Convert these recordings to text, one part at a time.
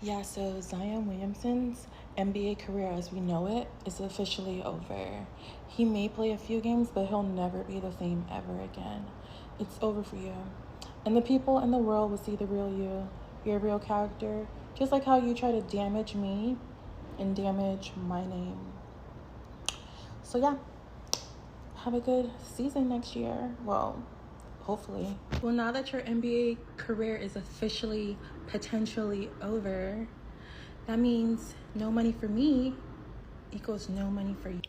Yeah, so Zion Williamson's NBA career as we know it is officially over. He may play a few games, but he'll never be the same ever again. It's over for you. And the people in the world will see the real you, your real character, just like how you try to damage me and damage my name. So, yeah, have a good season next year. Well, hopefully. Well, now that your NBA career is officially potentially over, that means no money for me equals no money for you.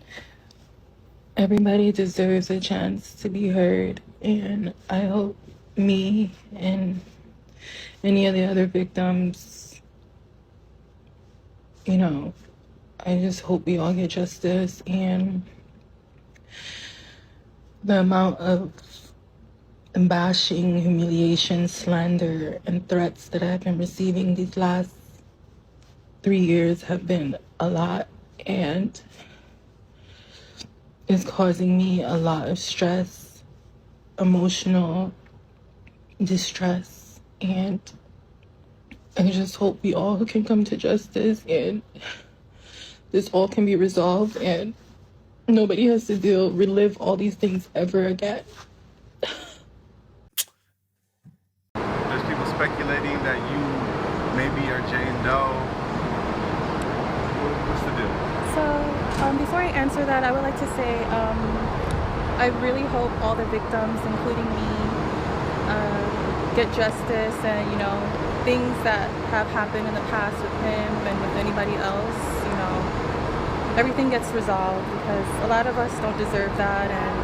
Everybody deserves a chance to be heard, and I hope me and any of the other victims, you know, I just hope we all get justice. And the amount of bashing, humiliation, slander, and threats that I've been receiving these last 3 years have been a lot, and it's causing me a lot of stress, emotional distress, and I just hope we all can come to justice and this all can be resolved and nobody has to relive all these things ever again. There's people speculating that you maybe are Jane Doe. What's the deal? So, before I answer that, I would like to say I really hope all the victims, including me, get justice and, things that have happened in the past with him and with anybody else, everything gets resolved because a lot of us don't deserve that. And,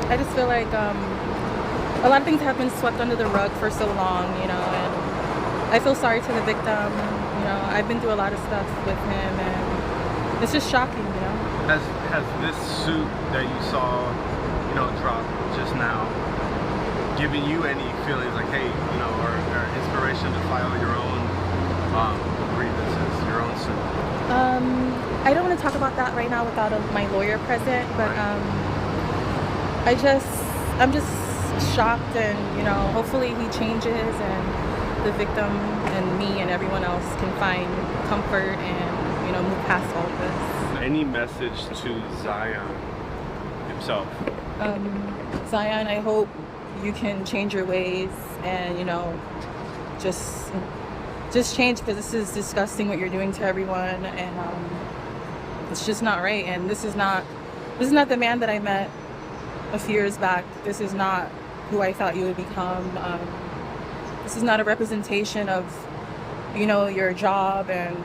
I just feel like a lot of things have been swept under the rug for so long, and I feel sorry to the victim. I've been through a lot of stuff with him, and it's just shocking. Has this suit that you saw, drop just now, given you any feelings like, hey, or inspiration to file your own grievances, your own suit? I don't want to talk about that right now without my lawyer present, but I'm just shocked, and hopefully he changes and the victim and me and everyone else can find comfort and move past all of this. Any message to Zion himself? Zion, I hope you can change your ways and just change, because this is disgusting what you're doing to everyone, and it's just not right. And this is not the man that I met a few years back. This is not who I thought you would become. This is not a representation of your job, and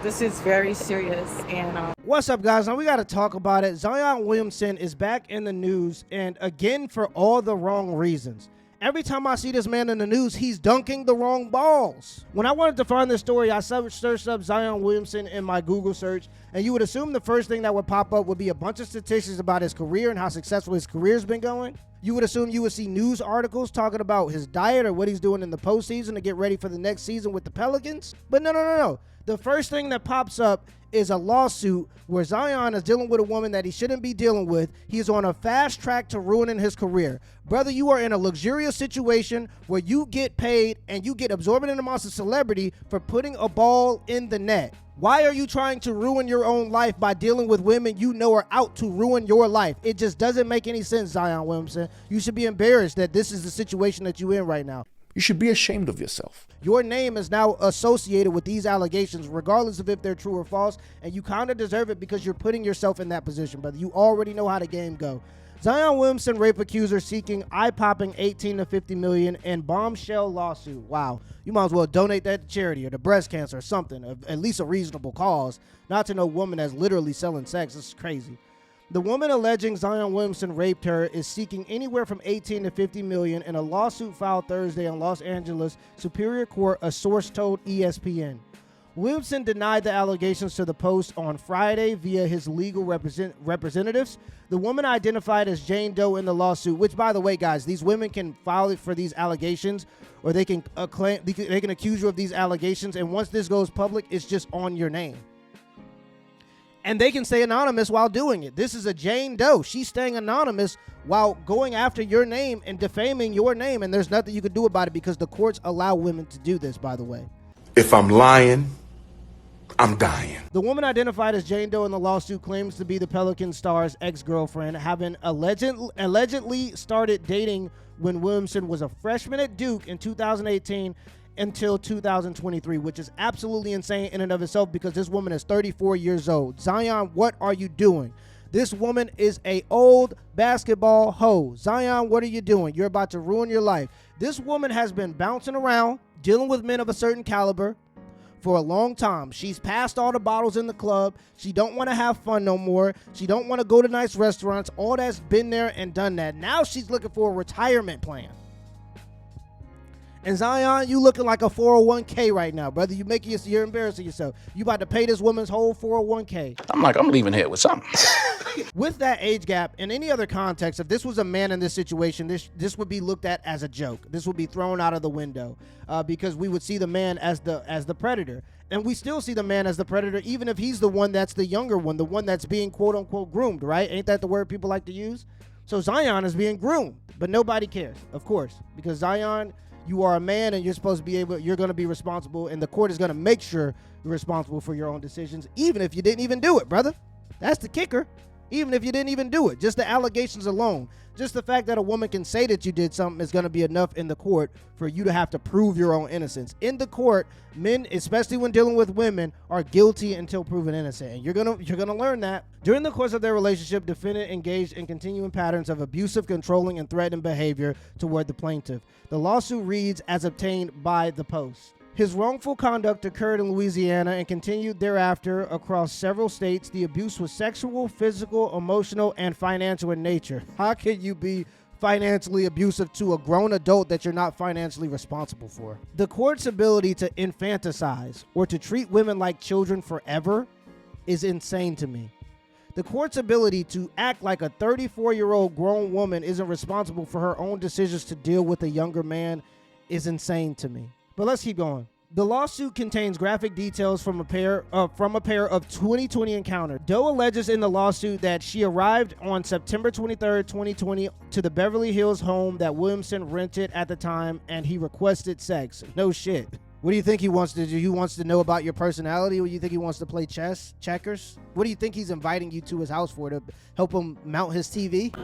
this is very serious. And What's up, guys? Now we got to talk about it. Zion Williamson is back in the news, and again for all the wrong reasons. Every time I see this man in the news, he's dunking the wrong balls. When I wanted to find this story, I searched up Zion Williamson in my Google search, and you would assume the first thing that would pop up would be a bunch of statistics about his career and how successful his career's been going. You would assume you would see news articles talking about his diet or what he's doing in the postseason to get ready for the next season with the Pelicans. But no. The first thing that pops up is a lawsuit where Zion is dealing with a woman that he shouldn't be dealing with. He's on a fast track to ruining his career. Brother, you are in a luxurious situation where you get paid and you get absorbent amounts of celebrity for putting a ball in the net. Why are you trying to ruin your own life by dealing with women you know are out to ruin your life? It just doesn't make any sense, Zion Williamson. You should be embarrassed that this is the situation that you're in right now. You should be ashamed of yourself. Your name is now associated with these allegations, regardless of if they're true or false, and you kind of deserve it because you're putting yourself in that position, brother. You already know how the game go. Zion Williamson rape accuser seeking eye-popping $18 to $50 million in bombshell lawsuit. Wow. You might as well donate that to charity or to breast cancer or something, at least a reasonable cause, not to no woman that's literally selling sex. This is crazy. The woman alleging Zion Williamson raped her is seeking anywhere from $18 to $50 million in a lawsuit filed Thursday in Los Angeles Superior Court, a source told ESPN. Williamson denied the allegations to the Post on Friday via his legal representatives. The woman identified as Jane Doe in the lawsuit, which, by the way, guys, these women can file it for these allegations, or they can accuse you of these allegations, and once this goes public, it's just on your name. And they can stay anonymous while doing it. This is a Jane Doe. She's staying anonymous while going after your name and defaming your name, and there's nothing you can do about it because the courts allow women to do this, by the way. If I'm lying, I'm dying. The woman identified as Jane Doe in the lawsuit claims to be the Pelican star's ex-girlfriend, having allegedly started dating when Williamson was a freshman at Duke in 2018 until 2023, which is absolutely insane in and of itself because this woman is 34 years old. Zion, what are you doing? This woman is a old basketball hoe. Zion, what are you doing? You're about to ruin your life. This woman has been bouncing around, dealing with men of a certain caliber for a long time. She's passed all the bottles in the club. She don't want to have fun no more. She don't want to go to nice restaurants. All that's been there and done that. Now she's looking for a retirement plan. And Zion, you looking like a 401k right now, brother. You're embarrassing yourself. You about to pay this woman's whole 401k. I'm leaving here with something. With that age gap, in any other context, if this was a man in this situation, this would be looked at as a joke. This would be thrown out of the window because we would see the man as the predator. And we still see the man as the predator, even if he's the one that's the younger one, the one that's being quote unquote groomed, right? Ain't that the word people like to use? So Zion is being groomed, but nobody cares, of course, because Zion, you are a man and you're supposed to you're going to be responsible, and the court is going to make sure you're responsible for your own decisions, even if you didn't even do it, brother. That's the kicker. Even if you didn't even do it, just the allegations alone, just the fact that a woman can say that you did something is going to be enough in the court for you to have to prove your own innocence. In the court, men, especially when dealing with women, are guilty until proven innocent, and you're gonna learn that. During the course of their relationship, defendant engaged in continuing patterns of abusive, controlling, and threatening behavior toward the plaintiff. The lawsuit reads as obtained by the Post. His wrongful conduct occurred in Louisiana and continued thereafter across several states. The abuse was sexual, physical, emotional, and financial in nature. How can you be financially abusive to a grown adult that you're not financially responsible for? The court's ability to infantilize or to treat women like children forever is insane to me. The court's ability to act like a 34-year-old grown woman isn't responsible for her own decisions to deal with a younger man is insane to me. But let's keep going. The lawsuit contains graphic details from a pair of 2020 encounters. Doe alleges in the lawsuit that she arrived on September 23rd, 2020 to the Beverly Hills home that Williamson rented at the time, and he requested sex. No shit. What do you think he wants to do? He wants to know about your personality? Or you think he wants to play checkers? What do you think he's inviting you to his house for, to help him mount his TV?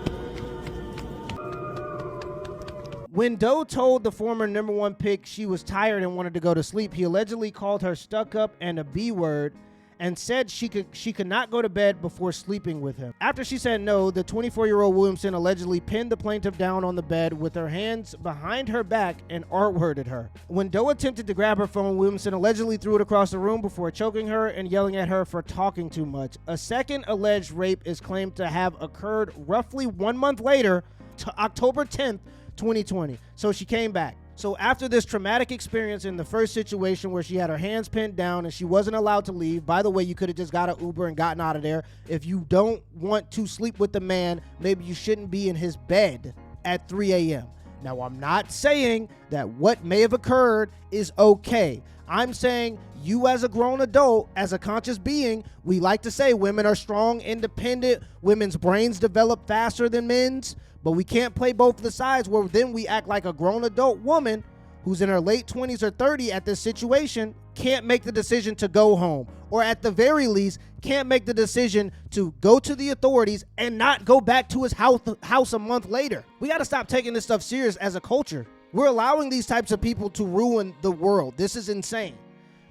When Doe told the former #1 pick she was tired and wanted to go to sleep, he allegedly called her stuck up and a B word and said she could not go to bed before sleeping with him. After she said no, the 24-year-old Williamson allegedly pinned the plaintiff down on the bed with her hands behind her back and R-worded her. When Doe attempted to grab her phone, Williamson allegedly threw it across the room before choking her and yelling at her for talking too much. A second alleged rape is claimed to have occurred roughly 1 month later, to October 10th, 2020. So she came back. So after this traumatic experience in the first situation where she had her hands pinned down and she wasn't allowed to leave, by the way, you could have just got an Uber and gotten out of there. If you don't want to sleep with the man, maybe you shouldn't be in his bed at 3 a.m. Now, I'm not saying that what may have occurred is okay. I'm saying you as a grown adult, as a conscious being, we like to say women are strong, independent, women's brains develop faster than men's, but we can't play both of the sides where then we act like a grown adult woman who's in her late 20s or 30 at this situation can't make the decision to go home, or at the very least can't make the decision to go to the authorities and not go back to his house a month later. We got to stop taking this stuff serious as a culture. We're allowing these types of people to ruin the world. This is insane.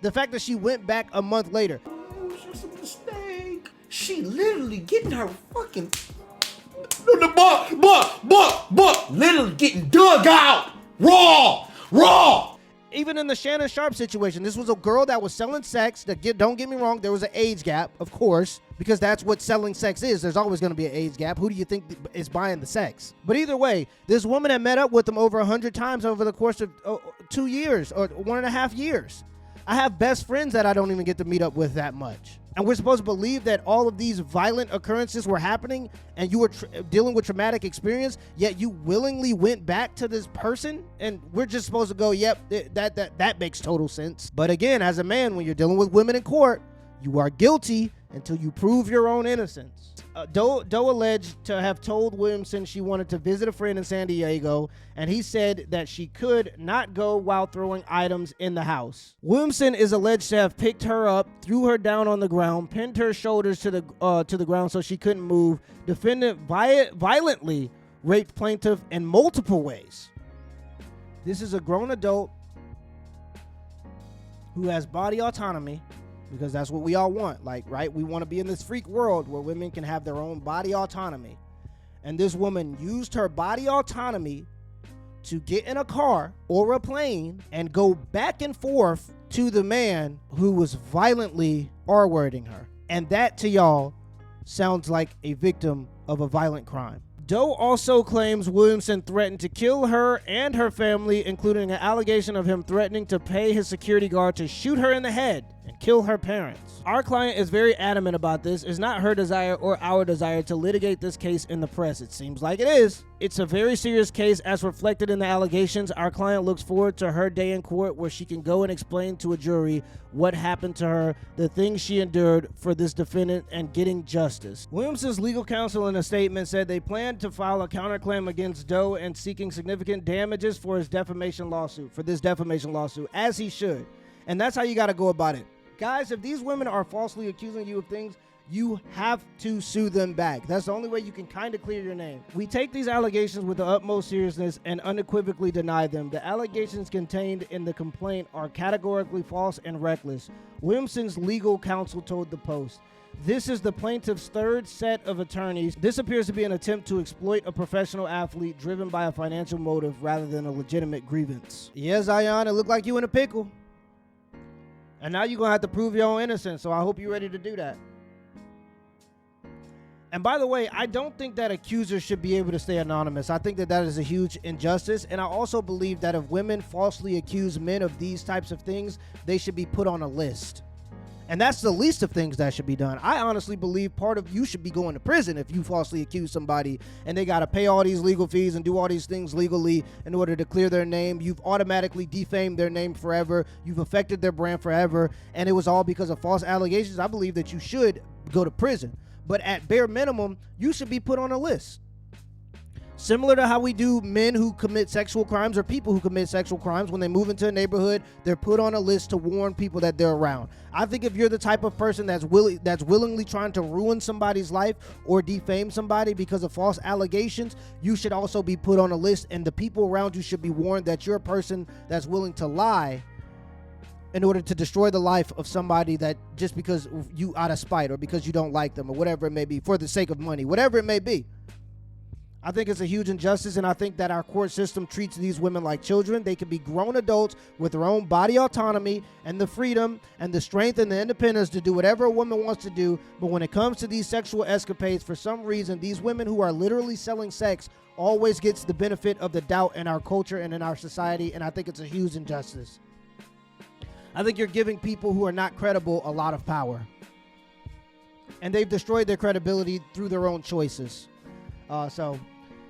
The fact that she went back a month later. Oh, it's just a mistake. She literally getting her fucking... But literally getting dug out. Raw. Even in the Shannon Sharp situation, this was a girl that was selling sex. Don't get me wrong, there was an age gap, of course, because that's what selling sex is. There's always going to be an age gap. Who do you think is buying the sex? But either way, this woman had met up with him over 100 times over the course of 2 years or 1.5 years. I have best friends that I don't even get to meet up with that much. And we're supposed to believe that all of these violent occurrences were happening and you were dealing with traumatic experience, yet you willingly went back to this person? And we're just supposed to go, yep, that makes total sense. But again, as a man, when you're dealing with women in court, you are guilty until you prove your own innocence. Doe alleged to have told Williamson she wanted to visit a friend in San Diego, and he said that she could not go while throwing items in the house. Williamson is alleged to have picked her up, threw her down on the ground, pinned her shoulders to the ground so she couldn't move. Defendant violently raped plaintiff in multiple ways. This is a grown adult who has body autonomy, because that's what we all want. Like, right? We want to be in this freak world where women can have their own body autonomy. And this woman used her body autonomy to get in a car or a plane and go back and forth to the man who was violently R-wording her. And that to y'all sounds like a victim of a violent crime. Doe also claims Williamson threatened to kill her and her family, including an allegation of him threatening to pay his security guard to shoot her in the head and kill her parents. Our client is very adamant about this. It's not her desire or our desire to litigate this case in the press. It seems like it is. It's a very serious case as reflected in the allegations. Our client looks forward to her day in court where she can go and explain to a jury what happened to her, the things she endured for this defendant, and getting justice. Williamson's legal counsel in a statement said they plan to file a counterclaim against Doe and seeking significant damages for this defamation lawsuit, as he should. And that's how you got to go about it. Guys, if these women are falsely accusing you of things, you have to sue them back. That's the only way you can kind of clear your name. We take these allegations with the utmost seriousness and unequivocally deny them. The allegations contained in the complaint are categorically false and reckless. Williamson's legal counsel told the Post. This is the plaintiff's third set of attorneys. This appears to be an attempt to exploit a professional athlete driven by a financial motive rather than a legitimate grievance. Yeah, Zion, it looked like you in a pickle. And now you're going to have to prove your own innocence, so I hope you're ready to do that. And by the way, I don't think that accusers should be able to stay anonymous. I think that that is a huge injustice. And I also believe that if women falsely accuse men of these types of things, they should be put on a list. And that's the least of things that should be done. I honestly believe part of you should be going to prison if you falsely accuse somebody and they got to pay all these legal fees and do all these things legally in order to clear their name. You've automatically defamed their name forever. You've affected their brand forever. And it was all because of false allegations. I believe that you should go to prison. But at bare minimum, you should be put on a list. Similar to how we do men who commit sexual crimes or people who commit sexual crimes. When they move into a neighborhood, they're put on a list to warn people that they're around. I think if you're the type of person that's willingly trying to ruin somebody's life or defame somebody because of false allegations, you should also be put on a list, and the people around you should be warned that you're a person that's willing to lie in order to destroy the life of somebody, that just because you out of spite or because you don't like them or whatever it may be, for the sake of money, whatever it may be. I think it's a huge injustice, and I think that our court system treats these women like children. They can be grown adults with their own body autonomy and the freedom and the strength and the independence to do whatever a woman wants to do. But when it comes to these sexual escapades, for some reason, these women who are literally selling sex always gets the benefit of the doubt in our culture and in our society, and I think it's a huge injustice. I think you're giving people who are not credible a lot of power, and they've destroyed their credibility through their own choices.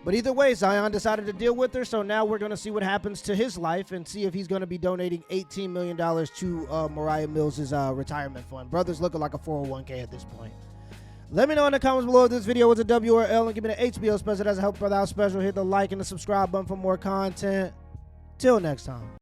But either way, Zion decided to deal with her, so now we're going to see what happens to his life and see if he's going to be donating $18 million to Mariah Mills' retirement fund. Brother's looking like a 401k at this point. Let me know in the comments below if this video was a W or L, and give me the HBO special. That's a help brother out special. Hit the like and the subscribe button for more content. Till next time.